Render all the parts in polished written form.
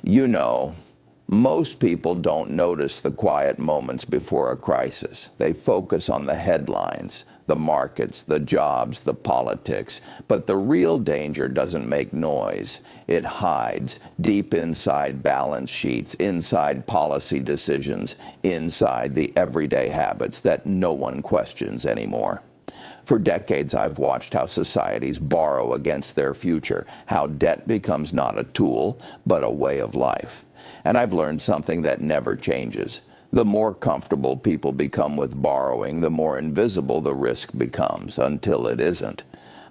You know, most people don't notice the quiet moments before a crisis. They focus on the headlines, the markets, the jobs, the politics. But the real danger doesn't make noise. It hides deep inside balance sheets, inside policy decisions, inside the everyday habits that no one questions anymore. For decades, I've watched how societies borrow against their future, how debt becomes not a tool, but a way of life. And I've learned something that never changes. The more comfortable people become with borrowing, the more invisible the risk becomes, until it isn't.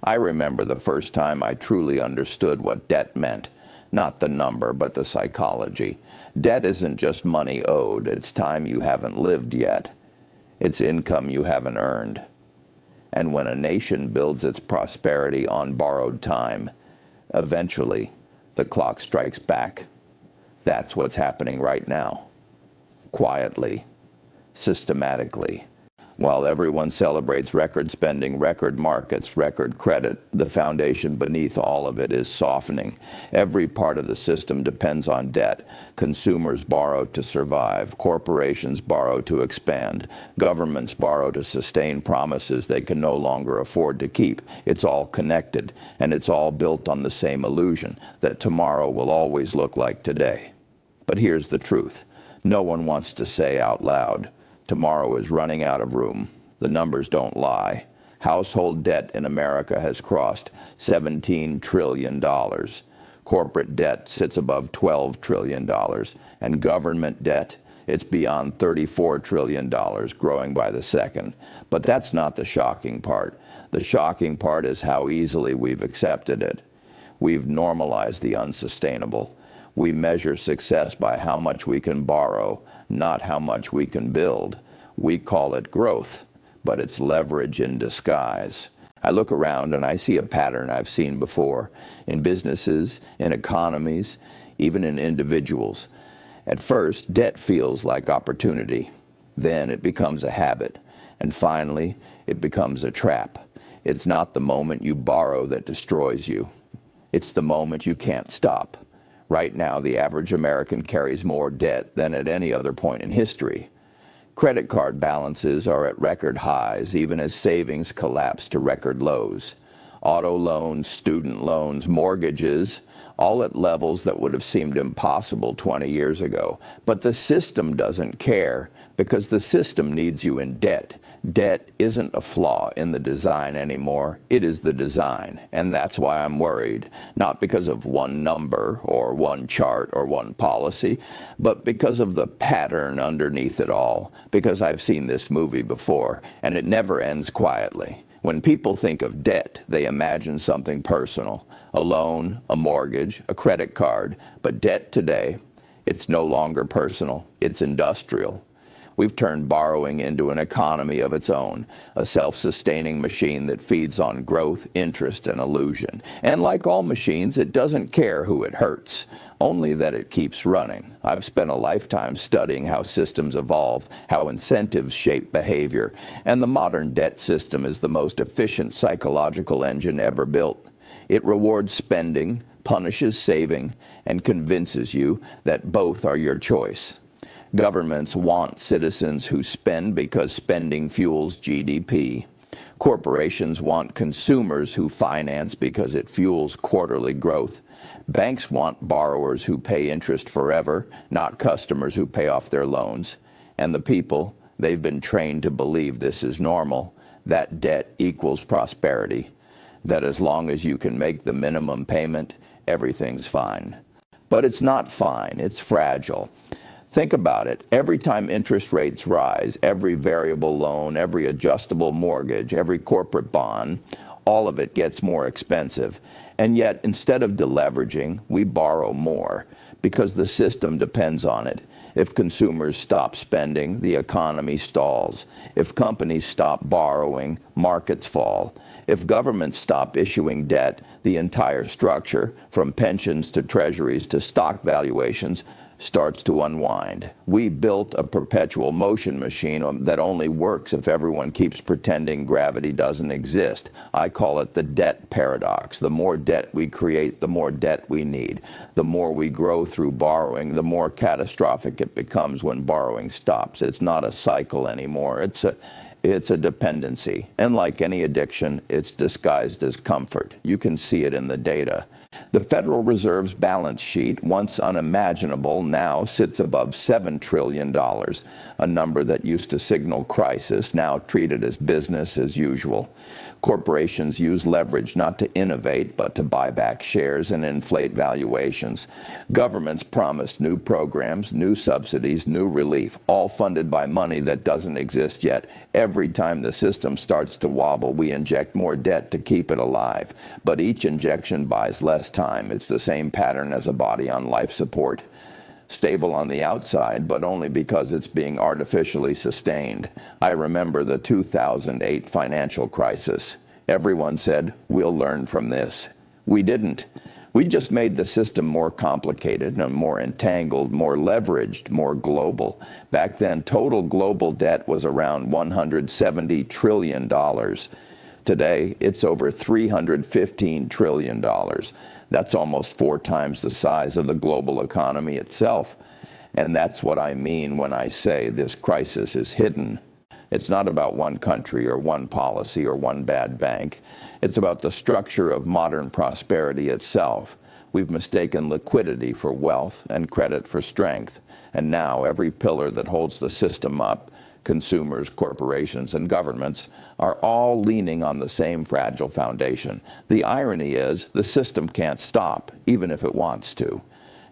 I remember the first time I truly understood what debt meant. Not the number, but the psychology. Debt isn't just money owed, it's time you haven't lived yet. It's income you haven't earned. And when a nation builds its prosperity on borrowed time, eventually the clock strikes back. That's what's happening right now. Quietly, systematically. While everyone celebrates record spending, record markets, record credit, the foundation beneath all of it is softening. Every part of the system depends on debt. Consumers borrow to survive. Corporations borrow to expand. Governments borrow to sustain promises they can no longer afford to keep. It's all connected, and it's all built on the same illusion that tomorrow will always look like today. But here's the truth. No one wants to say out loud, tomorrow is running out of room. The numbers don't lie. Household debt in America has crossed $17 trillion. Corporate debt sits above $12 trillion. And government debt, it's beyond $34 trillion, growing by the second. But that's not the shocking part. The shocking part is how easily we've accepted it. We've normalized the unsustainable. We measure success by how much we can borrow, not how much we can build. We call it growth, but it's leverage in disguise. I look around and I see a pattern I've seen before in businesses, in economies, even in individuals. At first, debt feels like opportunity. Then it becomes a habit. And finally, it becomes a trap. It's not the moment you borrow that destroys you. It's the moment you can't stop. Right now, the average American carries more debt than at any other point in history. Credit card balances are at record highs, even as savings collapse to record lows. Auto loans, student loans, mortgages, all at levels that would have seemed impossible 20 years ago. But the system doesn't care, because the system needs you in debt. Debt isn't a flaw in the design anymore. It is the design. And that's why I'm worried. Not because of one number or one chart or one policy, but because of the pattern underneath it all. Because I've seen this movie before, and it never ends quietly. When people think of debt, they imagine something personal. A loan, a mortgage, a credit card. But debt today, it's no longer personal. It's industrial. We've turned borrowing into an economy of its own, a self-sustaining machine that feeds on growth, interest, and illusion. And like all machines, it doesn't care who it hurts, only that it keeps running. I've spent a lifetime studying how systems evolve, how incentives shape behavior, and the modern debt system is the most efficient psychological engine ever built. It rewards spending, punishes saving, and convinces you that both are your choice. Governments want citizens who spend because spending fuels GDP. Corporations want consumers who finance because it fuels quarterly growth. Banks want borrowers who pay interest forever, not customers who pay off their loans. And the people, they've been trained to believe this is normal, that debt equals prosperity, that as long as you can make the minimum payment, everything's fine. But it's not fine, it's fragile. Think about it. Every time interest rates rise, every variable loan, every adjustable mortgage, every corporate bond, all of it gets more expensive. And yet, instead of deleveraging, we borrow more because the system depends on it. If consumers stop spending, the economy stalls. If companies stop borrowing, markets fall. If governments stop issuing debt, the entire structure, from pensions to treasuries to stock valuations, starts to unwind. We built a perpetual motion machine that only works if everyone keeps pretending gravity doesn't exist. I call it the debt paradox. The more debt we create, the more debt we need. The more we grow through borrowing, the more catastrophic it becomes when borrowing stops. It's not a cycle anymore. It's a dependency. And like any addiction, it's disguised as comfort. You can see it in the data. The Federal Reserve's balance sheet, once unimaginable, now sits above $7 trillion, a number that used to signal crisis, now treated as business as usual. Corporations use leverage not to innovate, but to buy back shares and inflate valuations. Governments promise new programs, new subsidies, new relief, all funded by money that doesn't exist yet. Every time the system starts to wobble, we inject more debt to keep it alive. But each injection buys less time. It's the same pattern as a body on life support. Stable on the outside, but only because it's being artificially sustained. I remember the 2008 financial crisis. Everyone said, we'll learn from this. We didn't. We just made the system more complicated and more entangled, more leveraged, more global. Back then, total global debt was around $170 trillion. Today, it's over $315 trillion. That's almost 4 times the size of the global economy itself. And that's what I mean when I say this crisis is hidden. It's not about one country or one policy or one bad bank. It's about the structure of modern prosperity itself. We've mistaken liquidity for wealth and credit for strength. And now every pillar that holds the system up, consumers, corporations, and governments, are all leaning on the same fragile foundation. The irony is the system can't stop, even if it wants to.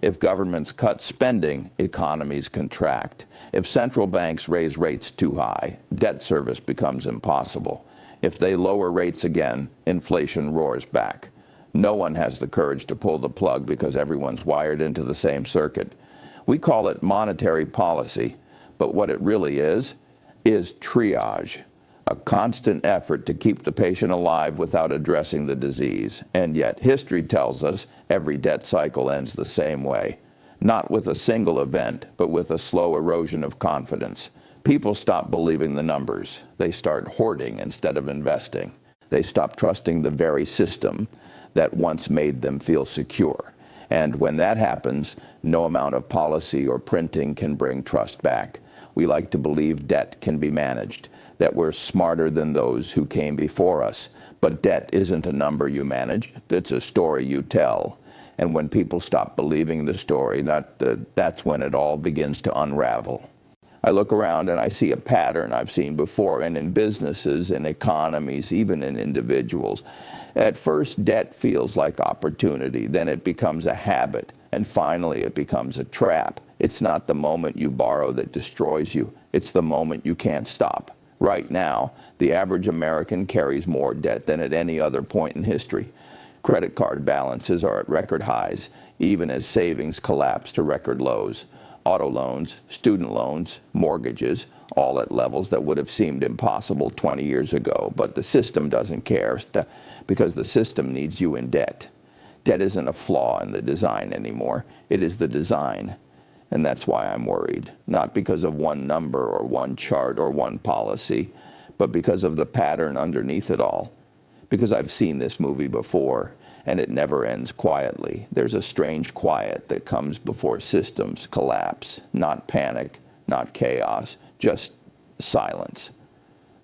If governments cut spending, economies contract. If central banks raise rates too high, debt service becomes impossible. If they lower rates again, inflation roars back. No one has the courage to pull the plug because everyone's wired into the same circuit. We call it monetary policy, but what it really is triage. A constant effort to keep the patient alive without addressing the disease. And yet history tells us every debt cycle ends the same way. Not with a single event, but with a slow erosion of confidence. People stop believing the numbers. They start hoarding instead of investing. They stop trusting the very system that once made them feel secure. And when that happens, no amount of policy or printing can bring trust back. We like to believe debt can be managed, that we're smarter than those who came before us. But debt isn't a number you manage, it's a story you tell. And when people stop believing the story, that's when it all begins to unravel. I look around and I see a pattern I've seen before, and in businesses, in economies, even in individuals. At first, debt feels like opportunity, then it becomes a habit, and finally it becomes a trap. It's not the moment you borrow that destroys you, it's the moment you can't stop. Right now, the average American carries more debt than at any other point in history. Credit card balances are at record highs, even as savings collapse to record lows. Auto loans, student loans, mortgages, all at levels that would have seemed impossible 20 years ago. But the system doesn't care because the system needs you in debt. Debt isn't a flaw in the design anymore. It is the design. And that's why I'm worried, not because of one number or one chart or one policy, but because of the pattern underneath it all. Because I've seen this movie before, and it never ends quietly. There's a strange quiet that comes before systems collapse, not panic, not chaos, just silence.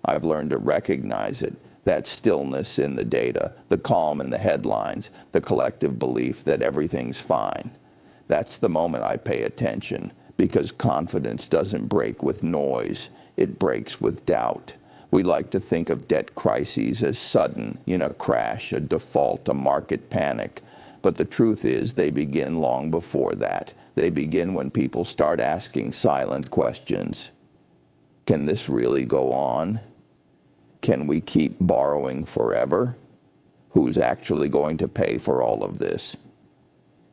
I've learned to recognize it, that stillness in the data, the calm in the headlines, the collective belief that everything's fine. That's the moment I pay attention, because confidence doesn't break with noise, it breaks with doubt. We like to think of debt crises as sudden, a crash, a default, a market panic. But the truth is they begin long before that. They begin when people start asking silent questions. Can this really go on? Can we keep borrowing forever? Who's actually going to pay for all of this?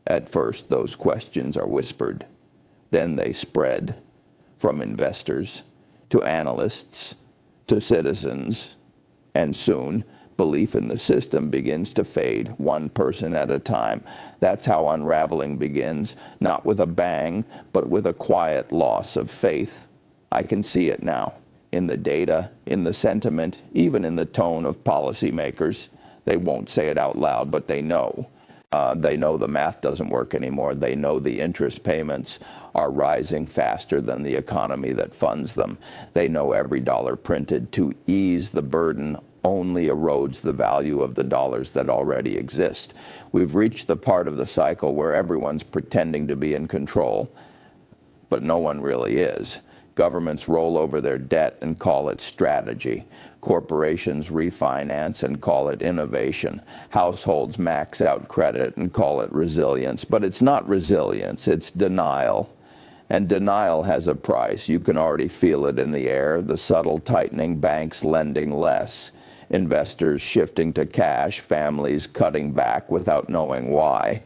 At first, those questions are whispered. Then they spread from investors to analysts to citizens, and soon Belief in the system begins to fade, one person at a time. That's how unraveling begins, not with a bang, but with a quiet loss of faith. I can see it now, in the data, in the sentiment, even in the tone of policymakers. They won't say it out loud, but they know. They know the math doesn't work anymore. They know the interest payments are rising faster than the economy that funds them. They know every dollar printed to ease the burden only erodes the value of the dollars that already exist. We've reached the part of the cycle where everyone's pretending to be in control, but no one really is. Governments roll over their debt and call it strategy. Corporations refinance and call it innovation. Households max out credit and call it resilience. But it's not resilience, it's denial. And denial has a price. You can already feel it in the air, the subtle tightening, banks lending less, investors shifting to cash, families cutting back without knowing why.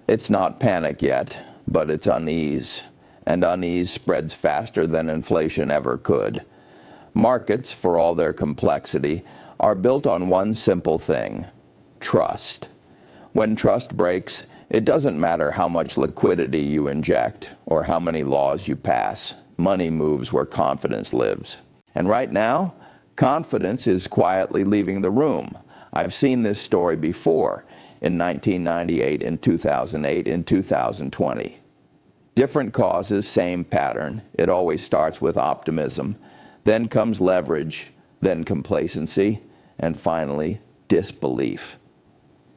It's not panic yet, but it's unease. And unease spreads faster than inflation ever could. Markets, for all their complexity, are built on one simple thing: trust. When trust breaks, it doesn't matter how much liquidity you inject or how many laws you pass. Money moves where confidence lives. And right now, confidence is quietly leaving the room. I've seen this story before, in 1998, in 2008, in 2020. Different causes, same pattern. It always starts with optimism. Then comes leverage, then complacency, and finally, disbelief.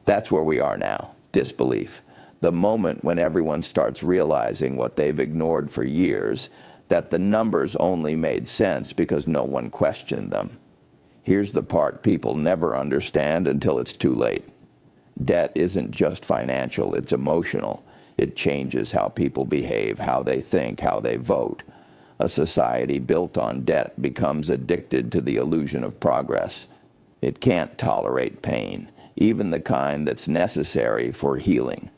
That's where we are now, disbelief. The moment when everyone starts realizing what they've ignored for years, that the numbers only made sense because no one questioned them. Here's the part people never understand until it's too late. Debt isn't just financial, it's emotional. It changes how people behave, how they think, how they vote. A society built on debt becomes addicted to the illusion of progress. It can't tolerate pain, even the kind that's necessary for healing.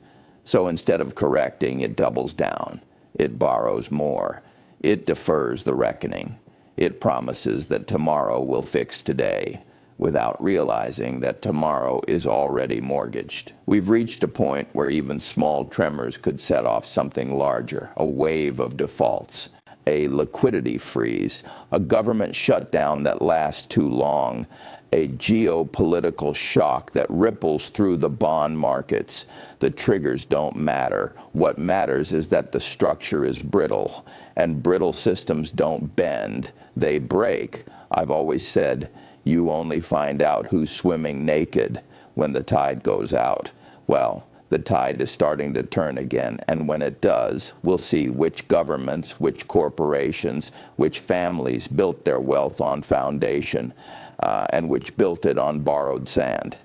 So instead of correcting, it doubles down. It borrows more. It defers the reckoning. It promises that tomorrow will fix today, without realizing that tomorrow is already mortgaged. We've reached a point where even small tremors could set off something larger, a wave of defaults, a liquidity freeze, a government shutdown that lasts too long, a geopolitical shock that ripples through the bond markets. The triggers don't matter. What matters is that the structure is brittle, and brittle systems don't bend, they break. I've always said, you only find out who's swimming naked when the tide goes out. Well, the tide is starting to turn again, and when it does, we'll see which governments, which corporations, which families built their wealth on foundation, and which built it on borrowed sand.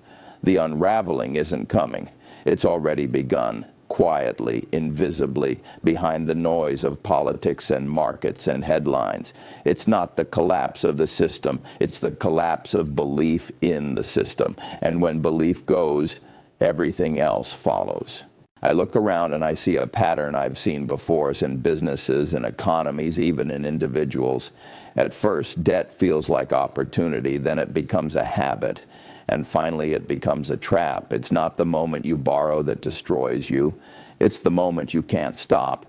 The unraveling isn't coming. It's already begun, quietly, invisibly, behind the noise of politics and markets and headlines. It's not the collapse of the system, it's the collapse of belief in the system. And when belief goes, everything else follows. I look around and I see a pattern I've seen before us in businesses and economies, even in individuals. At first, debt feels like opportunity, then it becomes a habit, and finally it becomes a trap. It's not the moment you borrow that destroys you, it's the moment you can't stop.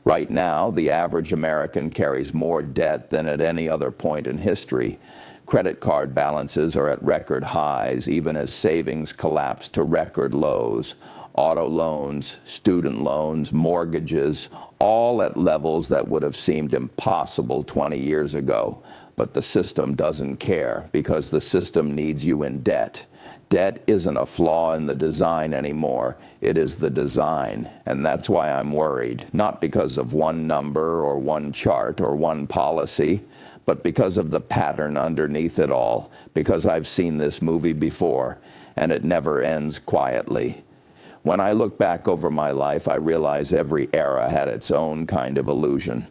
Right now, the average American carries more debt than at any other point in history. Credit card balances are at record highs, even as savings collapse to record lows. Auto loans, student loans, mortgages, all at levels that would have seemed impossible 20 years ago. But the system doesn't care, because the system needs you in debt. Debt isn't a flaw in the design anymore. It is the design. And that's why I'm worried, not because of one number or one chart or one policy, but because of the pattern underneath it all, because I've seen this movie before, and it never ends quietly. When I look back over my life, I realize every era had its own kind of illusion.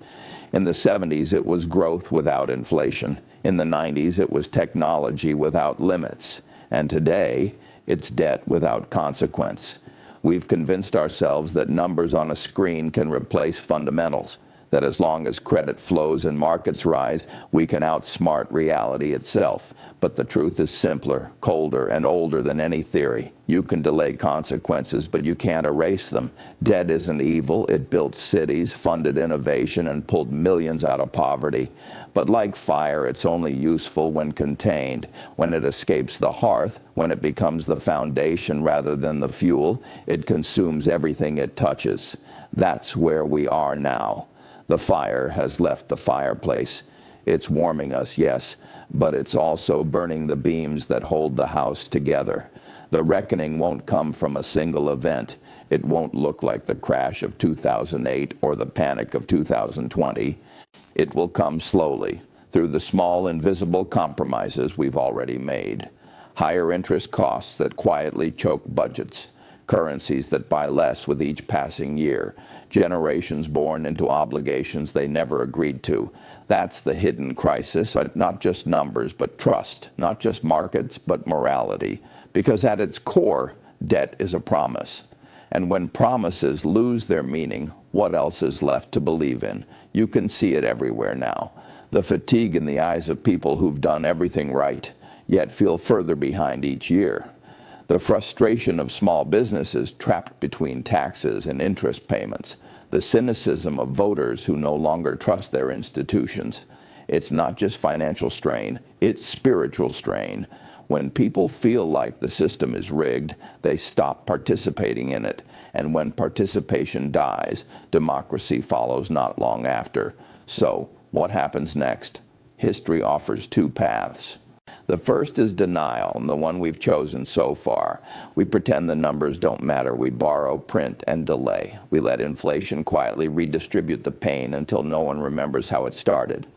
In the 70s, it was growth without inflation. In the 90s, it was technology without limits. And today, it's debt without consequence. We've convinced ourselves that numbers on a screen can replace fundamentals. that as long as credit flows and markets rise, we can outsmart reality itself. But the truth is simpler, colder, and older than any theory. You can delay consequences, but you can't erase them. Debt isn't evil. It built cities, funded innovation, and pulled millions out of poverty. But like fire, it's only useful when contained. When it escapes the hearth, when it becomes the foundation rather than the fuel, it consumes everything it touches. That's where we are now. The fire has left the fireplace. It's warming us, yes, but it's also burning the beams that hold the house together. The reckoning won't come from a single event. It won't look like the crash of 2008 or the panic of 2020. It will come slowly, through the small invisible compromises we've already made. Higher interest costs that quietly choke budgets. Currencies that buy less with each passing year. Generations born into obligations they never agreed to. That's the hidden crisis, not just numbers, but trust. Not just markets, but morality. Because at its core, debt is a promise. And when promises lose their meaning, what else is left to believe in? You can see it everywhere now. The fatigue in the eyes of people who've done everything right, yet feel further behind each year. The frustration of small businesses trapped between taxes and interest payments. The cynicism of voters who no longer trust their institutions. It's not just financial strain, it's spiritual strain. When people feel like the system is rigged, they stop participating in it. And when participation dies, democracy follows not long after. So, what happens next? History offers two paths. The first is denial, and the one we've chosen so far. We pretend the numbers don't matter. We borrow, print, and delay. We let inflation quietly redistribute the pain until no one remembers how it started.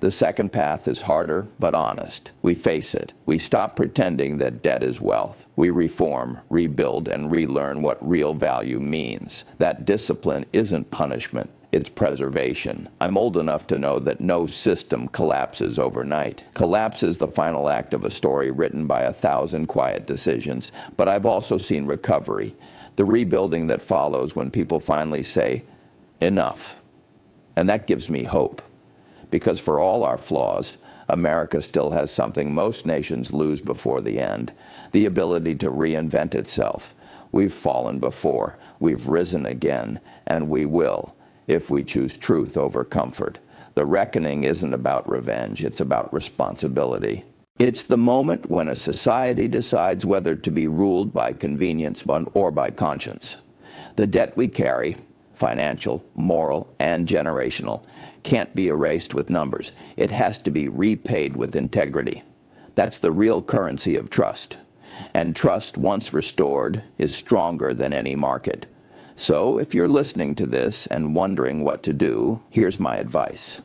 The second path is harder, but honest. We face it. We stop pretending that debt is wealth. We reform, rebuild, and relearn what real value means. That discipline isn't punishment. It's preservation. I'm old enough to know that no system collapses overnight. Collapse is the final act of a story written by 1,000 quiet decisions. But I've also seen recovery, the rebuilding that follows when people finally say, enough. And that gives me hope. Because for all our flaws, America still has something most nations lose before the end, the ability to reinvent itself. We've fallen before, we've risen again, and we will, if we choose truth over comfort. The reckoning isn't about revenge, it's about responsibility. It's the moment when a society decides whether to be ruled by convenience or by conscience. The debt we carry, financial, moral, and generational, can't be erased with numbers. It has to be repaid with integrity. That's the real currency of trust. And trust, once restored, is stronger than any market. So, if you're listening to this and wondering what to do, here's my advice.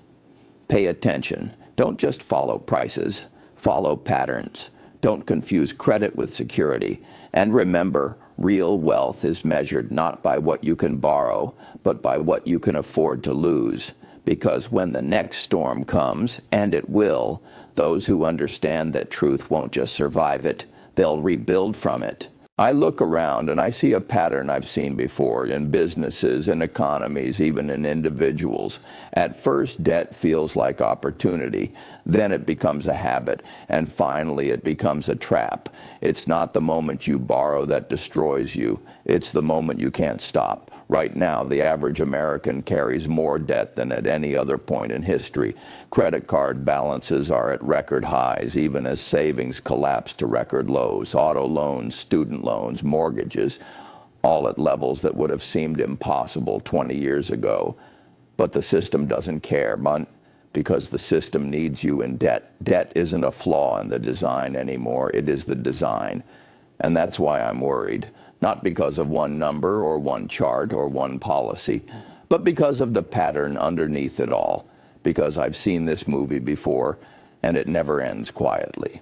Pay attention. Don't just follow prices. Follow patterns. Don't confuse credit with security. And remember, real wealth is measured not by what you can borrow, but by what you can afford to lose. Because when the next storm comes, and it will, those who understand that truth won't just survive it, they'll rebuild from it. I look around and I see a pattern I've seen before in businesses and economies, even in individuals. At first, debt feels like opportunity. Then it becomes a habit. And finally, it becomes a trap. It's not the moment you borrow that destroys you. It's the moment you can't stop. Right now, the average American carries more debt than at any other point in history. Credit card balances are at record highs, even as savings collapse to record lows. Auto loans, student loans, mortgages, all at levels that would have seemed impossible 20 years ago. But the system doesn't care, because the system needs you in debt. Debt isn't a flaw in the design anymore. It is the design. And that's why I'm worried. Not because of one number or one chart or one policy, but because of the pattern underneath it all. Because I've seen this movie before, and it never ends quietly.